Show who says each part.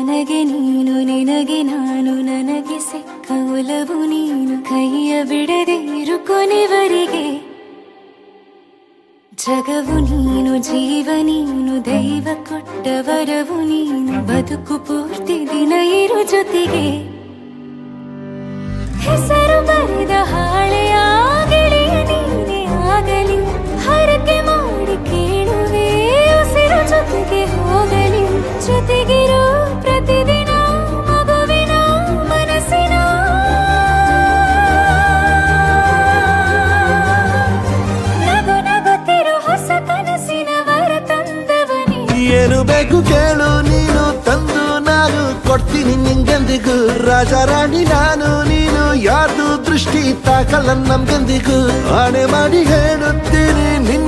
Speaker 1: ನನಗೆ ನೀನು ನಿನಗೆ ನಾನು ನನಗೆ ಸಿಕ್ಕ ಒಲವು ನೀನು ಕೈಯ ಬಿಡದೆ ಇರು ಕೊನೆವರೆಗೆ ಜಗವು ನೀನು ಜೀವ ನೀನು ದೈವ ಕೊಟ್ಟ ವರವು ನೀನು ಬದುಕು ಪೂರ್ತಿ ದಿನ ಇರು ಜೊತೆಗೆ ಹೆಸರು ಬರೆದ ಹಾಳೆಯ ಗೆಳೆಯ ನೀನೇ ಆಗಲಿ ಹರಕೆ ಮಾಡಿ ಕೇಳುವೆ ಉಸಿರು ಜೊತೆಗೆ ಹೋಗಲಿ ಜೊತೆಗಿರೋ ಪ್ರತಿದಿನ ಮಗುವಿನ ಮನಸ್ಸಿನ ನಗು ನಗುತ್ತಿರೋ ಹೊಸ ಕನಸಿನ ವರ ತಂದವನೇ
Speaker 2: ಏನು ಬೇಕು ಕೇಳು ನೀನು ತಂದು ನಾನು ಕೊಡ್ತೀನಿ ನಿಂಗೆಂದಿಗೂ ರಾಜ ರಾಣಿ ನಾನು ನೀನು ಯಾರ್ದು ದೃಷ್ಟಿ ತಾಕಲ್ಲ ನಮ್ಗೆಂದಿಗೂ ಆಣೆ ಮಾಡಿ ಹೇಳುತ್ತೀನಿ